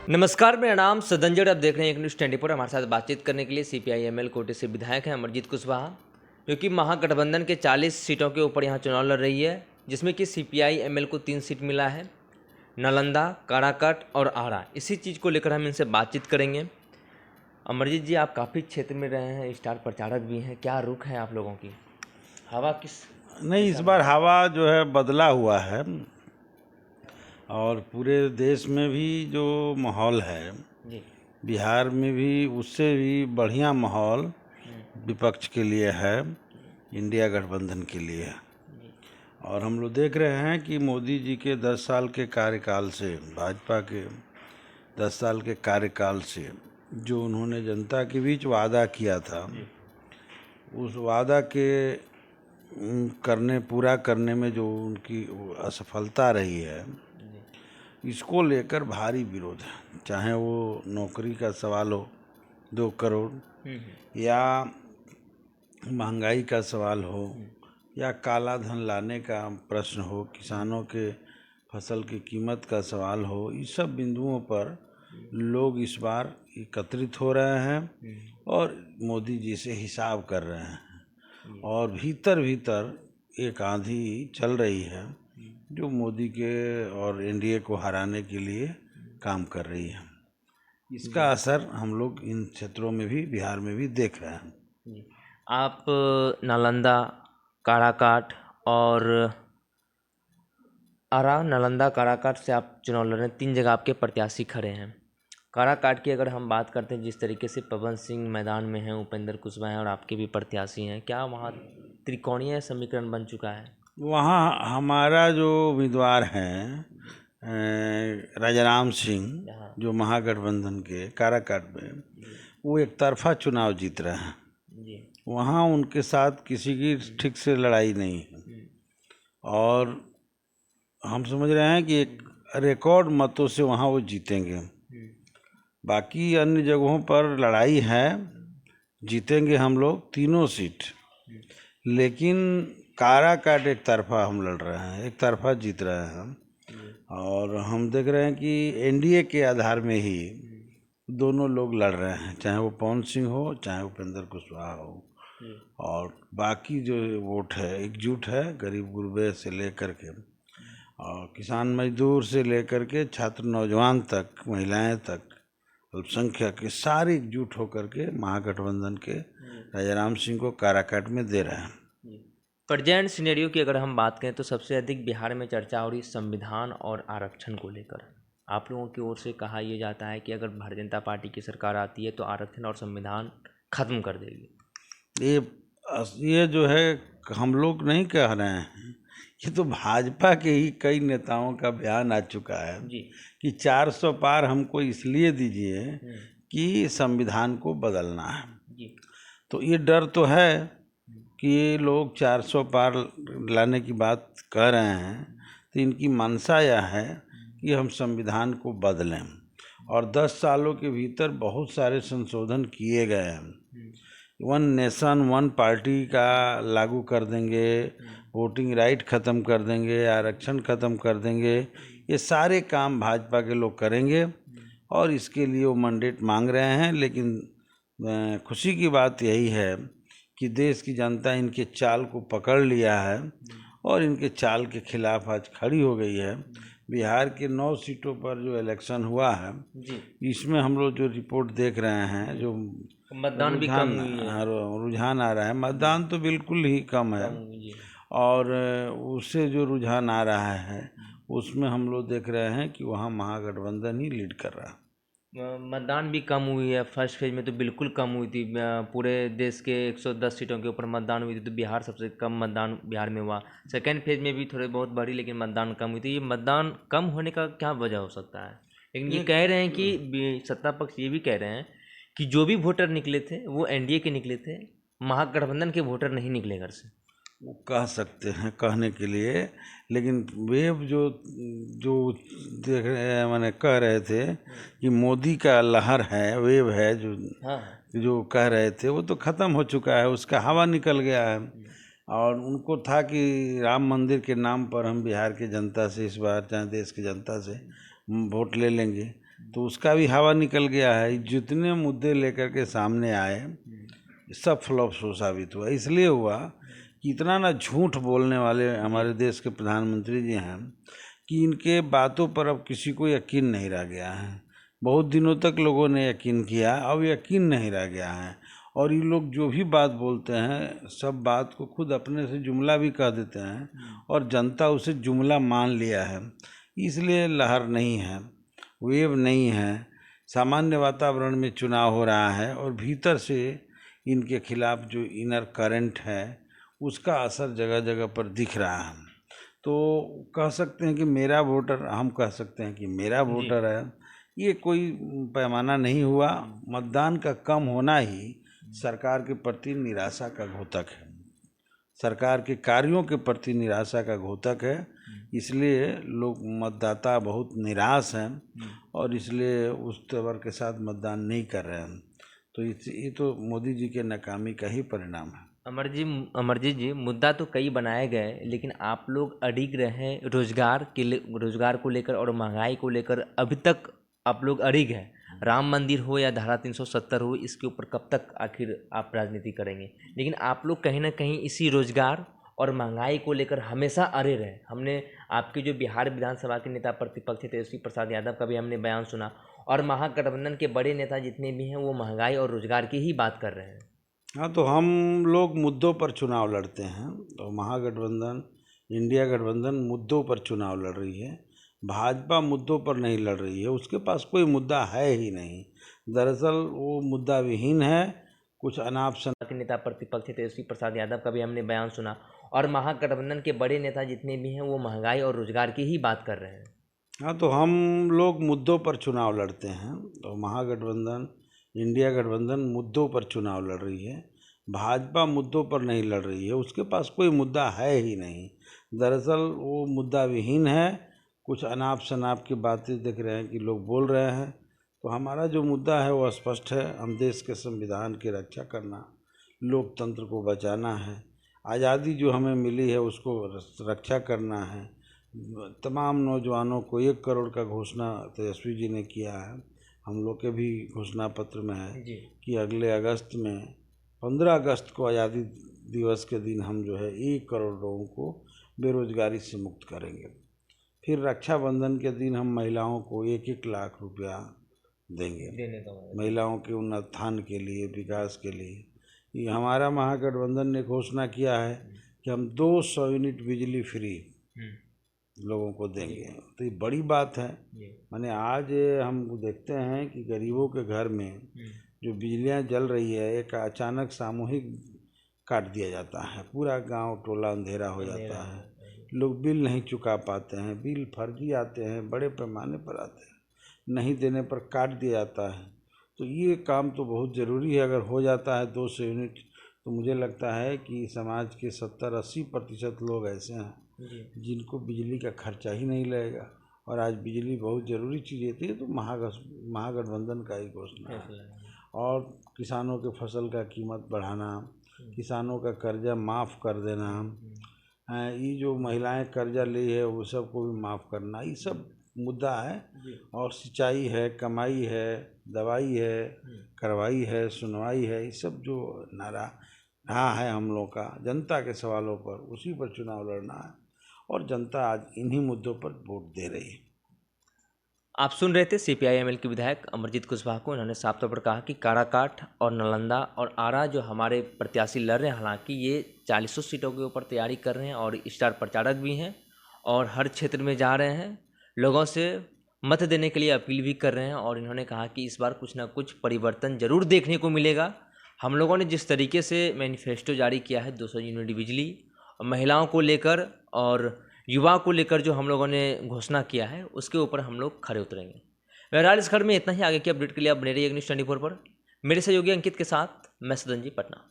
नमस्कार, मेरा नाम सदंजड़। आप देख रहे हैं एक न्यूज़ 24। हमारे साथ बातचीत करने के लिए CPI-ML कोटे से विधायक हैं अमरजीत कुशवाहा, जो कि महागठबंधन के 40 सीटों के ऊपर यहाँ चुनाव लड़ रही है, जिसमें कि CPI-ML को 3 सीट मिला है, नालंदा, काराकाट और आरा। इसी चीज़ को लेकर हम इनसे बातचीत करेंगे। अमरजीत जी, आप काफ़ी क्षेत्र में रहे हैं, स्टार प्रचारक भी हैं, क्या रुख है आप लोगों की? हवा किस? नहीं, इस बार हवा जो है बदला हुआ है और पूरे देश में भी जो माहौल है, जी बिहार में भी उससे भी बढ़िया माहौल विपक्ष के लिए है, इंडिया गठबंधन के लिए है। और हम लोग देख रहे हैं कि मोदी जी के 10 साल के कार्यकाल से, भाजपा के 10 साल के कार्यकाल से जो उन्होंने जनता के बीच वादा किया था, उस वादा के पूरा करने में जो उनकी असफलता रही है, इसको लेकर भारी विरोध है। चाहे वो नौकरी का सवाल हो 2 करोड़, या महंगाई का सवाल हो, या काला धन लाने का प्रश्न हो, किसानों के फसल की कीमत का सवाल हो, इस सब बिंदुओं पर लोग इस बार एकत्रित हो रहे हैं और मोदी जी से हिसाब कर रहे हैं। और भीतर भीतर एक आंधी चल रही है जो मोदी के और एनडीए को हराने के लिए काम कर रही है। इसका असर हम लोग इन क्षेत्रों में भी, बिहार में भी देख रहे हैं। आप नालंदा, काराकाट और आरा, नालंदा, काराकाट से आप चुनाव लड़ रहे हैं। 3 जगह आपके प्रत्याशी खड़े हैं। काराकाट की अगर हम बात करते हैं, जिस तरीके से पवन सिंह मैदान में हैं, उपेंद्र कुशवाहा हैं और आपके भी प्रत्याशी हैं, क्या वहाँ त्रिकोणीय समीकरण बन चुका है? वहाँ हमारा जो उम्मीदवार हैं राजाराम सिंह, जो महागठबंधन के काराकाट में, वो एक तरफा चुनाव जीत रहे हैं। वहाँ उनके साथ किसी की ठीक से लड़ाई नहीं है और हम समझ रहे हैं कि एक रिकॉर्ड मतों से वहाँ वो जीतेंगे। बाकी अन्य जगहों पर लड़ाई है, जीतेंगे हम लोग 3 सीट, लेकिन काराकाट एक तरफा हम लड़ रहे हैं, एक तरफा जीत रहे हैं हम। और हम देख रहे हैं कि एनडीए के आधार में ही दोनों लोग लड़ रहे हैं, चाहे वो पवन सिंह हो, चाहे उपेंद्र कुशवाहा हो। और बाकी जो वोट है एकजुट है, गरीब गुरबे से लेकर के और किसान मजदूर से लेकर के छात्र नौजवान तक, महिलाएं तक, अल्पसंख्यक के सारे एकजुट होकर के महागठबंधन के राजाराम सिंह को काराकाट में दे रहे हैं। प्रेजेंट सिनेरियो की अगर हम बात करें तो सबसे अधिक बिहार में चर्चा हो रही संविधान और आरक्षण को लेकर। आप लोगों की ओर से कहा यह जाता है कि अगर भारतीय जनता पार्टी की सरकार आती है तो आरक्षण और संविधान खत्म कर देगी। ये जो है हम लोग नहीं कह रहे हैं, ये तो भाजपा के ही कई नेताओं का बयान आ चुका है कि 400 पार हमको इसलिए दीजिए कि संविधान को बदलना है। तो ये डर तो है कि ये लोग 400 पार लाने की बात कह रहे हैं, तो इनकी मंशा यह है कि हम संविधान को बदलें। और 10 सालों के भीतर बहुत सारे संशोधन किए गए हैं। 1 नेशन 1 पार्टी का लागू कर देंगे, वोटिंग राइट ख़त्म कर देंगे, आरक्षण ख़त्म कर देंगे। ये सारे काम भाजपा के लोग करेंगे और इसके लिए वो मैंडेट मांग रहे हैं। लेकिन खुशी की बात यही है कि देश की जनता इनके चाल को पकड़ लिया है और इनके चाल के खिलाफ आज खड़ी हो गई है। बिहार के 9 सीटों पर जो इलेक्शन हुआ है, इसमें हम लोग जो रिपोर्ट देख रहे हैं, जो मतदान भी कम हुई है, रुझान आ रहा है, मतदान तो बिल्कुल ही कम है। और उससे जो रुझान आ रहा है उसमें हम लोग देख रहे हैं कि वहाँ महागठबंधन ही लीड कर रहा है। मतदान भी कम हुई है। फर्स्ट फेज में तो बिल्कुल कम हुई थी। पूरे देश के 110 सीटों के ऊपर मतदान हुई थी, तो बिहार सबसे कम मतदान बिहार में हुआ। सेकेंड फेज में भी थोड़े बहुत बढ़ी, लेकिन मतदान कम हुई थी। ये मतदान कम होने का क्या वजह हो सकता है? लेकिन ये कह रहे हैं कि सत्ता पक्ष ये भी कह रहे हैं कि जो भी वोटर निकले थे वो एनडीए के निकले थे, महागठबंधन के वोटर नहीं निकले घर से। वो कह सकते हैं कहने के लिए, लेकिन वेव जो जो देख रहे मैंने कह रहे थे कि मोदी का लहर है, वेव है, जो कह रहे थे वो तो ख़त्म हो चुका है, उसका हवा निकल गया है। और उनको था कि राम मंदिर के नाम पर हम बिहार की जनता से इस बार, चाहे देश की जनता से, वोट ले लेंगे। तो उसका भी हवा निकल गया है। जितने मुद्दे लेकर के सामने आए सब फ्लॉप शो साबित हुआ। इसलिए हुआ कि इतना ना झूठ बोलने वाले हमारे देश के प्रधानमंत्री जी हैं कि इनके बातों पर अब किसी को यकीन नहीं रह गया है। बहुत दिनों तक लोगों ने यकीन किया, अब यकीन नहीं रह गया है। और ये लोग जो भी बात बोलते हैं सब बात को खुद अपने से जुमला भी कह देते हैं और जनता उसे जुमला मान लिया है। इसलिए लहर नहीं है, वेव नहीं है। सामान्य वातावरण में चुनाव हो रहा है और भीतर से इनके खिलाफ जो इनर करंट है उसका असर जगह जगह पर दिख रहा है। तो कह सकते हैं कि मेरा वोटर, हम कह सकते हैं कि मेरा वोटर है, ये कोई पैमाना नहीं हुआ। मतदान का कम होना ही सरकार के प्रति निराशा का घोतक है, सरकार के कार्यों के प्रति निराशा का घोतक है। इसलिए लोग, मतदाता बहुत निराश हैं और इसलिए उस तवर के साथ मतदान नहीं कर रहे हैं। तो ये तो मोदी जी के नाकामी का ही परिणाम है। अमरजीत जी, मुद्दा तो कई बनाए गए, लेकिन आप लोग अड़िग रहे रोजगार को लेकर और महंगाई को लेकर। अभी तक आप लोग अड़िग हैं। राम मंदिर हो या धारा 370 हो, इसके ऊपर कब तक आखिर आप राजनीति करेंगे? लेकिन आप लोग कहीं ना कहीं इसी रोजगार और महंगाई को लेकर हमेशा अड़े रहे। हमने आपके जो बिहार विधानसभा के नेता प्रतिपक्ष थे तेजस्वी प्रसाद यादव का भी हमने बयान सुना, और महागठबंधन के बड़े नेता जितने भी हैं वो महंगाई और रोजगार की ही बात कर रहे हैं। हाँ, तो हम लोग मुद्दों पर चुनाव लड़ते हैं। तो महागठबंधन, इंडिया गठबंधन मुद्दों पर चुनाव लड़ रही है। भाजपा मुद्दों पर नहीं लड़ रही है, उसके पास कोई मुद्दा है ही नहीं। दरअसल वो मुद्दा विहीन है। कुछ अनाप शनाप के नेता प्रतिपक्ष थे तेजस्वी प्रसाद यादव का भी हमने बयान सुना, और महागठबंधन के बड़े नेता जितने भी हैं वो महंगाई और रोजगार की ही बात कर रहे हैं। हाँ, तो हम लोग मुद्दों पर चुनाव लड़ते हैं। तो महागठबंधन, इंडिया गठबंधन मुद्दों पर चुनाव लड़ रही है। भाजपा मुद्दों पर नहीं लड़ रही है, उसके पास कोई मुद्दा है ही नहीं। दरअसल वो मुद्दा विहीन है। कुछ अनाप शनाप की बातें देख रहे हैं कि लोग बोल रहे हैं। तो हमारा जो मुद्दा है वो स्पष्ट है। हम देश के संविधान की रक्षा करना, लोकतंत्र को बचाना है, आज़ादी जो हमें मिली है उसको रक्षा करना है। तमाम नौजवानों को 1 करोड़ का घोषणा तेजस्वी जी ने किया है। हम लोग के भी घोषणा पत्र में है कि अगले अगस्त में 15 अगस्त को आज़ादी दिवस के दिन हम जो है 1 करोड़ लोगों को बेरोजगारी से मुक्त करेंगे। फिर रक्षाबंधन के दिन हम महिलाओं को 1-1 लाख रुपया देंगे, महिलाओं के उत्थान के लिए, विकास के लिए। ये हमारा महागठबंधन ने घोषणा किया है कि हम 200 यूनिट बिजली फ्री लोगों को देंगे। तो ये बड़ी बात है। माने आज हम देखते हैं कि गरीबों के घर में जो बिजलियां जल रही है, एक अचानक सामूहिक काट दिया जाता है। पूरा गांव टोला अंधेरा हो जाता है। लोग बिल नहीं चुका पाते हैं, बिल फर्जी आते हैं, बड़े पैमाने पर आते हैं, नहीं देने पर काट दिया जाता है। तो ये काम तो बहुत ज़रूरी है। अगर हो जाता है 200 यूनिट, तो मुझे लगता है कि समाज के 70-80% लोग ऐसे हैं जिनको बिजली का खर्चा ही नहीं लगेगा। और आज बिजली बहुत ज़रूरी चीज़ थी। तो महागठबंधन का ही घोषणा है। और किसानों के फसल का कीमत बढ़ाना, किसानों का कर्जा माफ़ कर देना, ये जो महिलाएं कर्जा ली है वो सब को भी माफ़ करना, ये सब मुद्दा है। और सिंचाई है, कमाई है, दवाई है, कार्रवाई है, सुनवाई है, ये सब जो नारा रहा है हम लोग का जनता के सवालों पर, उसी पर चुनाव लड़ना है। और जनता आज इन्हीं मुद्दों पर वोट दे रही है। आप सुन रहे थे CPI-ML के विधायक अमरजीत कुशवाहा को। इन्होंने साफ तौर पर कहा कि काराकाट और नालंदा और आरा जो हमारे प्रत्याशी लड़ रहे हैं, हालांकि ये 40 सीटों के ऊपर तैयारी कर रहे हैं और स्टार प्रचारक भी हैं और हर क्षेत्र में जा रहे हैं, लोगों से मत देने के लिए अपील भी कर रहे हैं। और इन्होंने कहा कि इस बार कुछ ना कुछ परिवर्तन जरूर देखने को मिलेगा। हम लोगों ने जिस तरीके से मैनिफेस्टो जारी किया है 200 यूनिट बिजली, महिलाओं को लेकर और युवा को लेकर जो हम लोगों ने घोषणा किया है, उसके ऊपर हम लोग खड़े उतरेंगे। बहरहाल इस खबर में इतना ही। आगे की अपडेट के लिए आप बने रहिए न्यूज़ 24 पर। मेरे सहयोगी अंकित के साथ मैं सदन पटना।